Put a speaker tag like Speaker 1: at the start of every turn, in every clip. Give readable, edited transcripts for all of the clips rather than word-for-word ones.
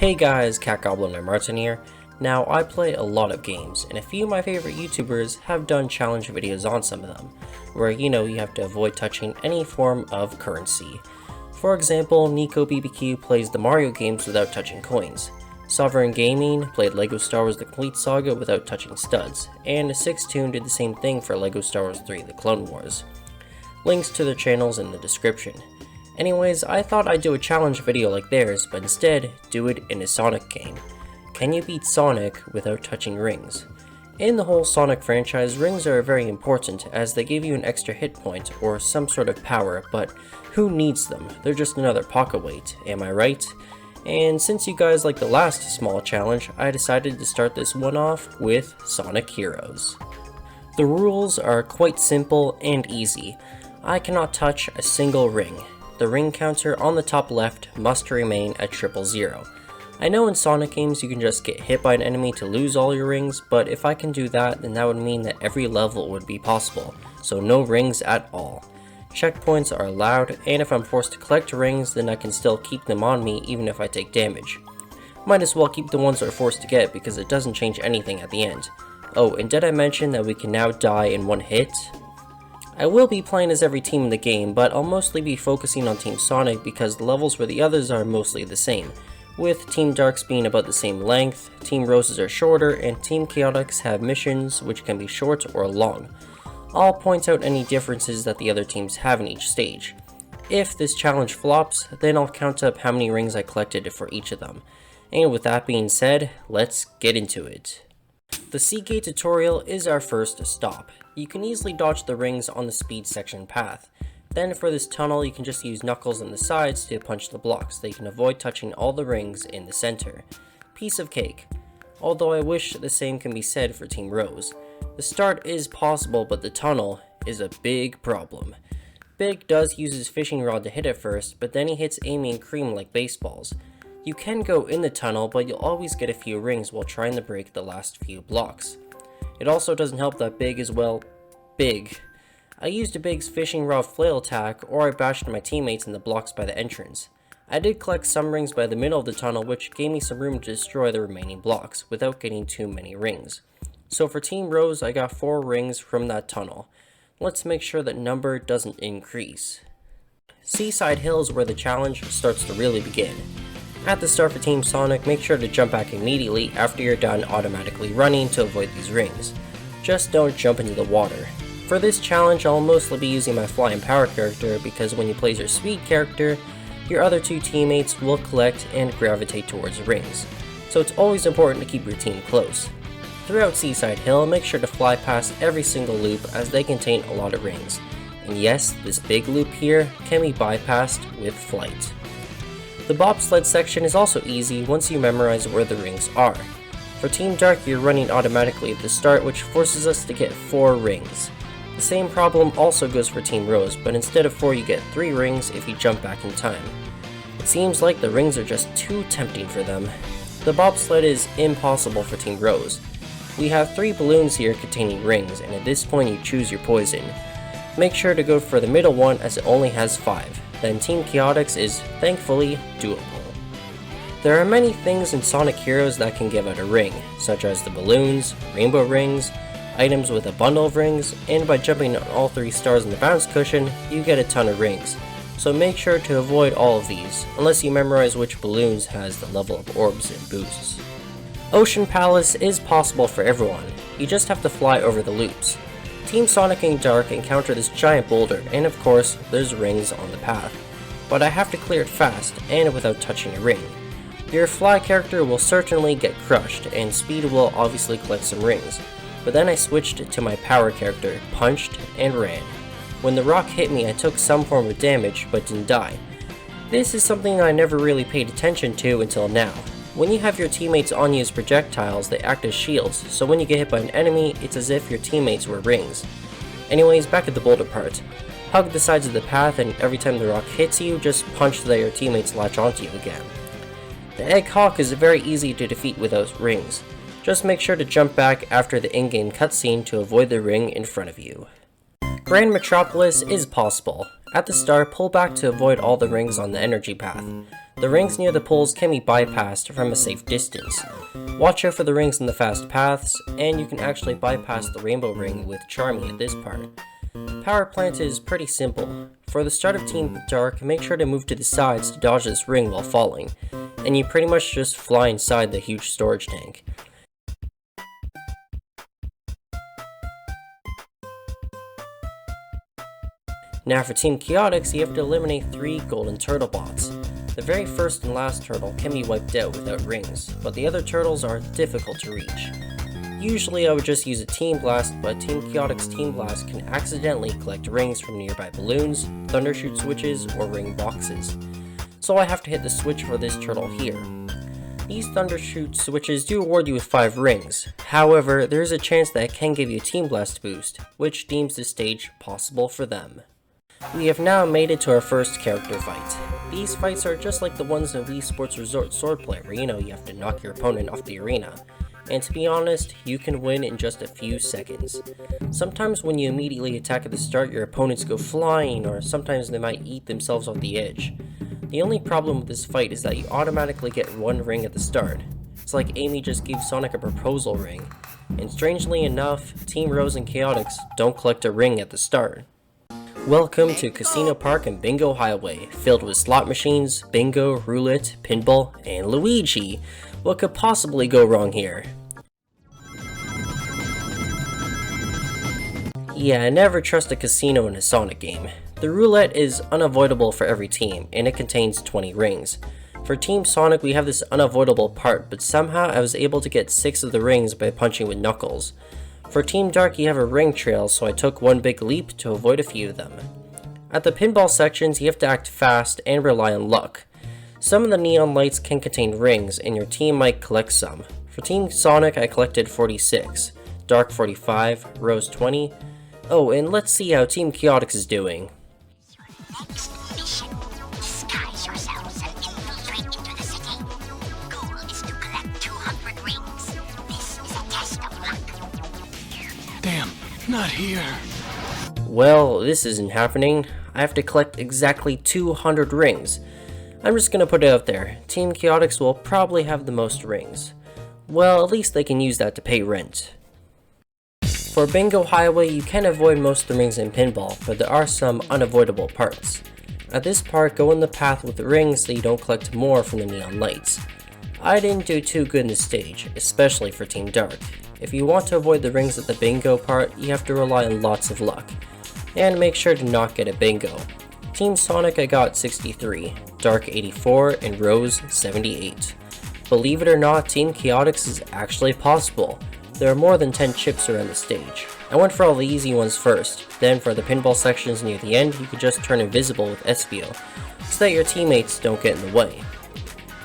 Speaker 1: Hey guys, Cat Goblin and Martin here. Now, I play a lot of games, and a few of my favorite YouTubers have done challenge videos on some of them, where you have to avoid touching any form of currency. For example, Nico BBQ plays the Mario games without touching coins. Sovereign Gaming played LEGO Star Wars The Complete Saga without touching studs, and 6toon did the same thing for LEGO Star Wars 3 The Clone Wars. Links to their channels in the description. Anyways, I thought I'd do a challenge video like theirs, but instead, do it in a Sonic game. Can you beat Sonic without touching rings? In the whole Sonic franchise, rings are very important as they give you an extra hit point or some sort of power, but who needs them? They're just another pocket weight, am I right? And since you guys like the last small challenge, I decided to start this one off with Sonic Heroes. The rules are quite simple and easy. I cannot touch a single ring. The ring counter on the top left must remain at 000. I know in Sonic games you can just get hit by an enemy to lose all your rings, but if I can do that, then that would mean that every level would be possible, so no rings at all. Checkpoints are allowed, and if I'm forced to collect rings, then I can still keep them on me even if I take damage. Might as well keep the ones that are forced to get because it doesn't change anything at the end. Oh, and did I mention that we can now die in one hit? I will be playing as every team in the game, but I'll mostly be focusing on Team Sonic because the levels for the others are mostly the same, with Team Darks being about the same length, Team Roses are shorter, and Team Chaotix have missions which can be short or long. I'll point out any differences that the other teams have in each stage. If this challenge flops, then I'll count up how many rings I collected for each of them. And with that being said, let's get into it. The Seagate tutorial is our first stop. You can easily dodge the rings on the speed section path. Then for this tunnel, you can just use knuckles on the sides to punch the blocks so you can avoid touching all the rings in the center. Piece of cake. Although I wish the same can be said for Team Rose. The start is possible, but the tunnel is a big problem. Big does use his fishing rod to hit it first, but then he hits Amy and Cream like baseballs. You can go in the tunnel, but you'll always get a few rings while trying to break the last few blocks. It also doesn't help that Big is, well, big. I used a Big's fishing rod flail attack, or I bashed my teammates in the blocks by the entrance. I did collect some rings by the middle of the tunnel, which gave me some room to destroy the remaining blocks, without getting too many rings. So for Team Rose, I got 4 rings from that tunnel. Let's make sure that number doesn't increase. Seaside Hill is where the challenge starts to really begin. At the start for Team Sonic, make sure to jump back immediately after you're done automatically running to avoid these rings. Just don't jump into the water. For this challenge, I'll mostly be using my Fly and Power character because when you play your Speed character, your other 2 teammates will collect and gravitate towards rings. So it's always important to keep your team close. Throughout Seaside Hill, make sure to fly past every single loop as they contain a lot of rings. And yes, this big loop here can be bypassed with flight. The bobsled section is also easy once you memorize where the rings are. For Team Dark, you're running automatically at the start, which forces us to get 4 rings. The same problem also goes for Team Rose, but instead of 4 you get 3 rings if you jump back in time. It seems like the rings are just too tempting for them. The bobsled is impossible for Team Rose. We have 3 balloons here containing rings, and at this point you choose your poison. Make sure to go for the middle one as it only has 5. Then Team Chaotix is, thankfully, doable. There are many things in Sonic Heroes that can give out a ring, such as the balloons, rainbow rings, items with a bundle of rings, and by jumping on all 3 stars in the bounce cushion, you get a ton of rings. So make sure to avoid all of these, unless you memorize which balloons has the level of orbs and boosts. Ocean Palace is possible for everyone, you just have to fly over the loops. Team Sonic and Dark encounter this giant boulder, and of course, there's rings on the path. But I have to clear it fast, and without touching a ring. Your Fly character will certainly get crushed, and Speed will obviously collect some rings. But then I switched to my Power character, punched, and ran. When the rock hit me, I took some form of damage, but didn't die. This is something I never really paid attention to until now. When you have your teammates on you as projectiles, they act as shields, so when you get hit by an enemy, it's as if your teammates were rings. Anyways, back at the boulder part. Hug the sides of the path, and every time the rock hits you, just punch so that your teammates latch onto you again. The Egg Hawk is very easy to defeat without rings. Just make sure to jump back after the in-game cutscene to avoid the ring in front of you. Grand Metropolis is possible. At the start, pull back to avoid all the rings on the energy path. The rings near the poles can be bypassed from a safe distance. Watch out for the rings in the fast paths, and you can actually bypass the rainbow ring with charming at this part. Power plant is pretty simple. For the start of Team Dark, make sure to move to the sides to dodge this ring while falling, and you pretty much just fly inside the huge storage tank. Now for Team Chaotix, you have to eliminate 3 golden turtle bots. The very first and last turtle can be wiped out without rings, but the other turtles are difficult to reach. Usually I would just use a Team Blast, but Team Chaotix Team Blast can accidentally collect rings from nearby balloons, thundershoot switches, or ring boxes. So I have to hit the switch for this turtle here. These thundershoot switches do award you with 5 rings, however there is a chance that it can give you a Team Blast boost, which deems this stage possible for them. We have now made it to our first character fight. These fights are just like the ones in Wii Sports Resort Swordplay, where you have to knock your opponent off the arena. And to be honest, you can win in just a few seconds. Sometimes when you immediately attack at the start, your opponents go flying, or sometimes they might eat themselves off the edge. The only problem with this fight is that you automatically get 1 ring at the start. It's like Amy just gave Sonic a proposal ring. And strangely enough, Team Rose and Chaotix don't collect a ring at the start. Welcome to Casino Park and Bingo Highway, filled with slot machines, bingo, roulette, pinball, and Luigi. What could possibly go wrong here? Yeah, never trust a casino in a Sonic game. The roulette is unavoidable for every team, and it contains 20 rings. For Team Sonic, we have this unavoidable part, but somehow I was able to get 6 of the rings by punching with Knuckles. For Team Dark, you have a ring trail, so I took one big leap to avoid a few of them. At the pinball sections, you have to act fast and rely on luck. Some of the neon lights can contain rings, and your team might collect some. For Team Sonic, I collected 46, Dark 45, Rose 20. Oh, and let's see how Team Chaotix is doing.
Speaker 2: Disguise yourselves and infiltrate into the city. Goal is to collect 200 rings. This is a test of luck.
Speaker 3: Damn, not here.
Speaker 1: Well, this isn't happening. I have to collect exactly 200 rings. I'm just gonna put it out there. Team Chaotix will probably have the most rings. Well, at least they can use that to pay rent. For Bingo Highway, you can avoid most of the rings in pinball, but there are some unavoidable parts. At this part, go in the path with the rings so you don't collect more from the neon lights. I didn't do too good in this stage, especially for Team Dark. If you want to avoid the rings at the bingo part, you have to rely on lots of luck. And make sure to not get a bingo. Team Sonic I got 63, Dark 84, and Rose 78. Believe it or not, Team Chaotix is actually possible. There are more than 10 chips around the stage. I went for all the easy ones first, then for the pinball sections near the end, you could just turn invisible with Espio, so that your teammates don't get in the way.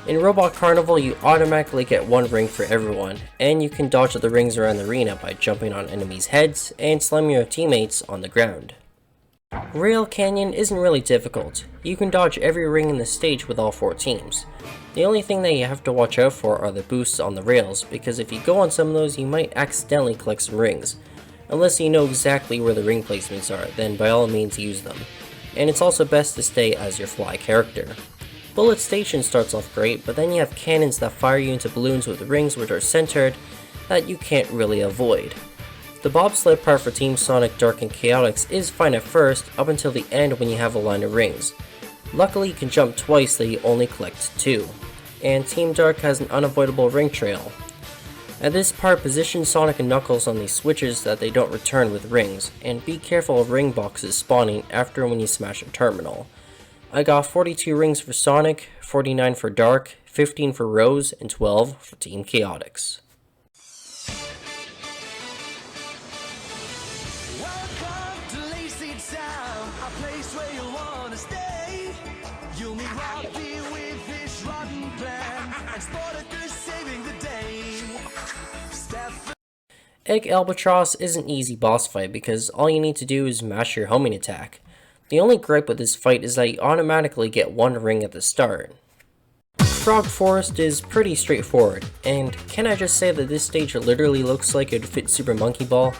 Speaker 1: In Robot Carnival, you automatically get 1 ring for everyone, and you can dodge the rings around the arena by jumping on enemies' heads and slamming your teammates on the ground. Rail Canyon isn't really difficult. You can dodge every ring in the stage with all 4 teams. The only thing that you have to watch out for are the boosts on the rails, because if you go on some of those, you might accidentally collect some rings. Unless you know exactly where the ring placements are, then by all means use them. And it's also best to stay as your fly character. Bullet Station starts off great, but then you have cannons that fire you into balloons with rings which are centered that you can't really avoid. The bobsled part for Team Sonic, Dark, and Chaotix is fine at first, up until the end when you have a line of rings. Luckily you can jump twice so you only collect 2. And Team Dark has an unavoidable ring trail. At this part, position Sonic and Knuckles on these switches so that they don't return with rings, and be careful of ring boxes spawning after when you smash a terminal. I got 42 rings for Sonic, 49 for Dark, 15 for Rose, and 12 for Team Chaotix.
Speaker 4: Welcome to Lazy Town, a place where you wanna stay. You'll meet Robbie with his rotten plan, and Spartacus saving the day.
Speaker 1: Egg Albatross is an easy boss fight because all you need to do is mash your homing attack. The only gripe with this fight is that you automatically get 1 ring at the start. Frog Forest is pretty straightforward, and can I just say that this stage literally looks like it would fit Super Monkey Ball?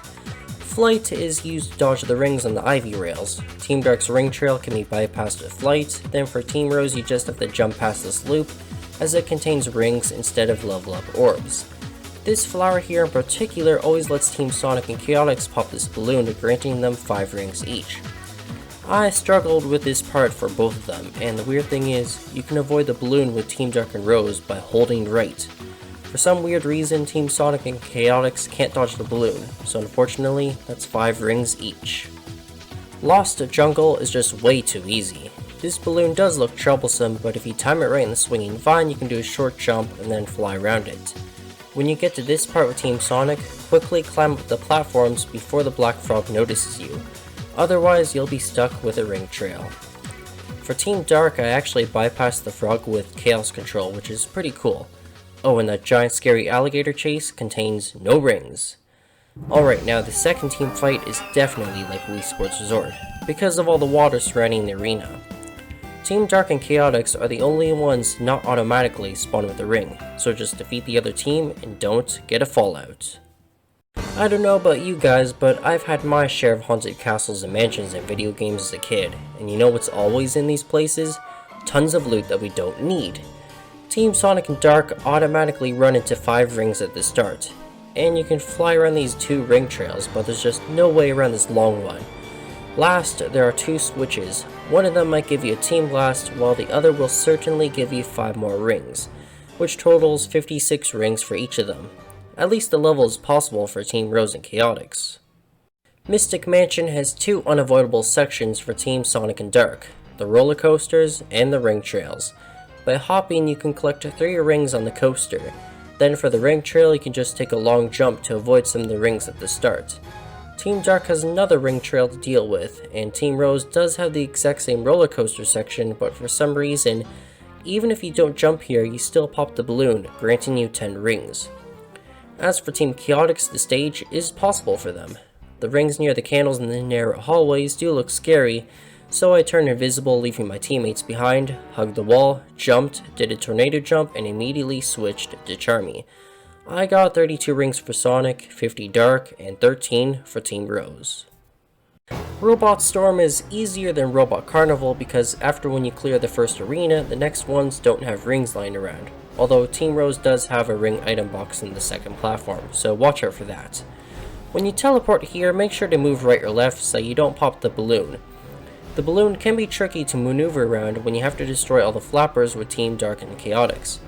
Speaker 1: Flight is used to dodge the rings on the ivy rails. Team Dark's ring trail can be bypassed with Flight, then for Team Rose you just have to jump past this loop, as it contains rings instead of level up orbs. This flower here in particular always lets Team Sonic and Chaotix pop this balloon, granting them 5 rings each. I struggled with this part for both of them, and the weird thing is, you can avoid the balloon with Team Dark and Rose by holding right. For some weird reason, Team Sonic and Chaotix can't dodge the balloon, so unfortunately, that's 5 rings each. Lost Jungle is just way too easy. This balloon does look troublesome, but if you time it right in the swinging vine, you can do a short jump and then fly around it. When you get to this part with Team Sonic, quickly climb up the platforms before the Black Frog notices you, otherwise you'll be stuck with a ring trail. For Team Dark, I actually bypassed the frog with Chaos Control, which is pretty cool. Oh, and that giant scary alligator chase contains no rings. Alright, now the second team fight is definitely like Wii Sports Resort, because of all the water surrounding the arena. Team Dark and Chaotix are the only ones not automatically spawn with a ring, so just defeat the other team and don't get a fallout. I don't know about you guys, but I've had my share of haunted castles and mansions in video games as a kid, and you know what's always in these places? Tons of loot that we don't need. Team Sonic and Dark automatically run into 5 rings at the start, and you can fly around these 2 ring trails, but there's just no way around this long one. Last, there are 2 switches. One of them might give you a Team Blast, while the other will certainly give you 5 more rings, which totals 56 rings for each of them. At least the level is possible for Team Rose and Chaotix. Mystic Mansion has 2 unavoidable sections for Team Sonic and Dark, the roller coasters and the ring trails. By hopping, you can collect 3 rings on the coaster. Then for the ring trail, you can just take a long jump to avoid some of the rings at the start. Team Dark has another ring trail to deal with, and Team Rose does have the exact same roller coaster section, but for some reason, even if you don't jump here, you still pop the balloon, granting you 10 rings. As for Team Chaotix, the stage is possible for them. The rings near the candles in the narrow hallways do look scary, so I turned invisible, leaving my teammates behind, hugged the wall, jumped, did a tornado jump, and immediately switched to Charmy. I got 32 rings for Sonic, 50 Dark, and 13 for Team Rose. Robot Storm is easier than Robot Carnival because after when you clear the first arena, the next ones don't have rings lying around, although Team Rose does have a ring item box in the second platform, so watch out for that. When you teleport here, make sure to move right or left so you don't pop the balloon. The balloon can be tricky to maneuver around when you have to destroy all the flappers with Team Dark and Chaotix.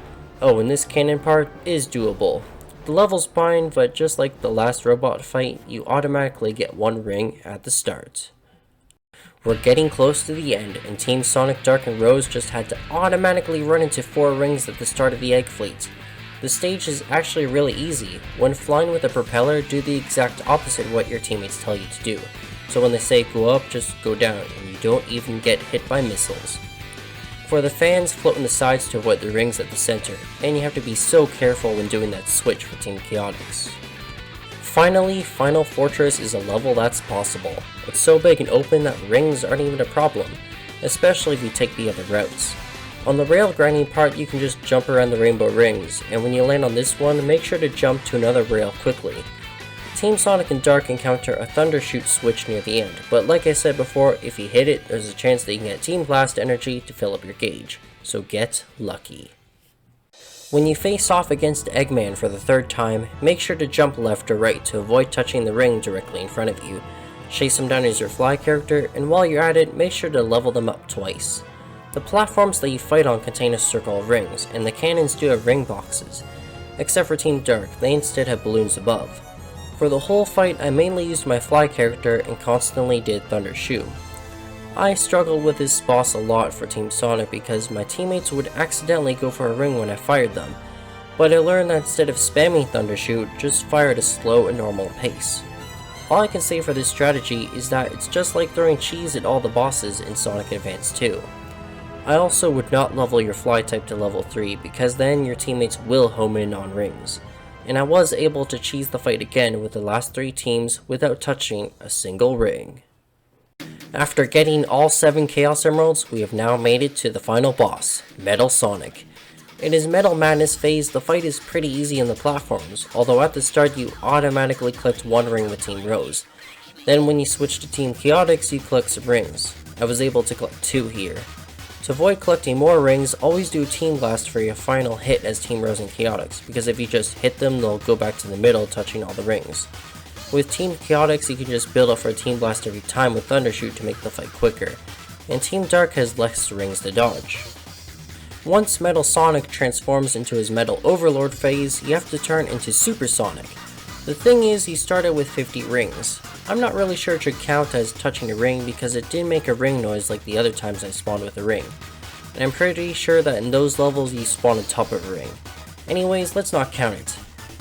Speaker 1: Oh, and this cannon part is doable. The level's fine, but just like the last robot fight, you automatically get 1 ring at the start. We're getting close to the end, and Team Sonic, Dark, and Rose just had to automatically run into 4 rings at the start of the Egg Fleet. The stage is actually really easy. When flying with a propeller, do the exact opposite of what your teammates tell you to do. So when they say go up, just go down, and you don't even get hit by missiles. For the fans, float in the sides to avoid the rings at the center, and you have to be so careful when doing that switch for Team Chaotix. Finally, Final Fortress is a level that's possible. It's so big and open that rings aren't even a problem, especially if you take the other routes. On the rail grinding part, you can just jump around the rainbow rings, and when you land on this one, make sure to jump to another rail quickly. Team Sonic and Dark encounter a Thundershoot switch near the end, but like I said before, if you hit it, there's a chance that you can get Team Blast energy to fill up your gauge, so get lucky. When you face off against Eggman for the 3rd time, make sure to jump left or right to avoid touching the ring directly in front of you. Chase him down as your fly character, and while you're at it, make sure to level them up twice. The platforms that you fight on contain a circle of rings, and the cannons do have ring boxes. Except for Team Dark, they instead have balloons above. For the whole fight, I mainly used my fly character and constantly did Thunder Shoe. I struggled with this boss a lot for Team Sonic because my teammates would accidentally go for a ring when I fired them, but I learned that instead of spamming Thunder Shoot, just fire at a slow and normal pace. All I can say for this strategy is that it's just like throwing cheese at all the bosses in Sonic Advance 2. I also would not level your fly type to level 3 because then your teammates will home in on rings. And I was able to cheese the fight again with the last 3 teams without touching a single ring. After getting all 7 Chaos Emeralds, we have now made it to the final boss, Metal Sonic. In his Metal Madness phase, the fight is pretty easy in the platforms, although at the start you automatically collect 1 ring with Team Rose. Then when you switch to Team Chaotix, you collect some rings. I was able to collect 2 here. To avoid collecting more rings, always do Team Blast for your final hit as Team Rose and Chaotix, because if you just hit them, they'll go back to the middle, touching all the rings. With Team Chaotix, you can just build up for a Team Blast every time with Thundershoot to make the fight quicker, and Team Dark has less rings to dodge. Once Metal Sonic transforms into his Metal Overlord phase, you have to turn into Super Sonic. The thing is, he started with 50 rings. I'm not really sure it should count as touching a ring because it didn't make a ring noise like the other times I spawned with a ring. And I'm pretty sure that in those levels you spawn on top of a ring. Anyways, let's not count it.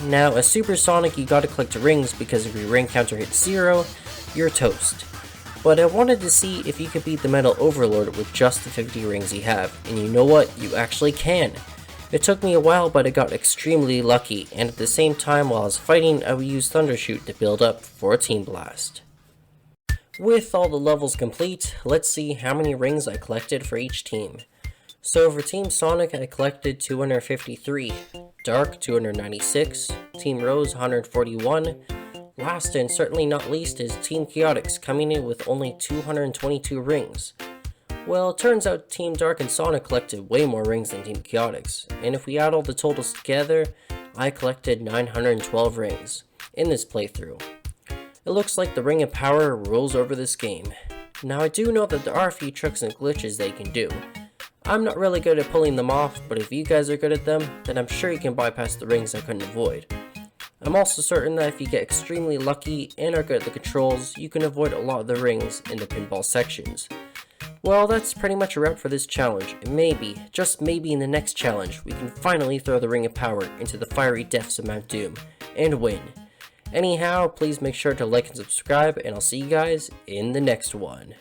Speaker 1: Now, as Super Sonic, you gotta collect rings because if your ring counter hits 0, you're toast. But I wanted to see if you could beat the Metal Overlord with just the 50 rings you have, and you know what? You actually can! It took me a while, but I got extremely lucky, and at the same time while I was fighting, I would use Thundershoot to build up for a Team Blast. With all the levels complete, let's see how many rings I collected for each team. So for Team Sonic, I collected 253, Dark 296, Team Rose 141, last and certainly not least is Team Chaotix coming in with only 222 rings. Well, it turns out Team Dark and Sonic collected way more rings than Team Chaotix, and if we add all the totals together, I collected 912 rings in this playthrough. It looks like the Ring of Power rules over this game. Now I do know that there are a few tricks and glitches that you can do. I'm not really good at pulling them off, but if you guys are good at them, then I'm sure you can bypass the rings I couldn't avoid. I'm also certain that if you get extremely lucky and are good at the controls, you can avoid a lot of the rings in the pinball sections. Well, that's pretty much a wrap for this challenge, and maybe, just maybe in the next challenge, we can finally throw the Ring of Power into the fiery depths of Mount Doom, and win. Anyhow, please make sure to like and subscribe, and I'll see you guys in the next one.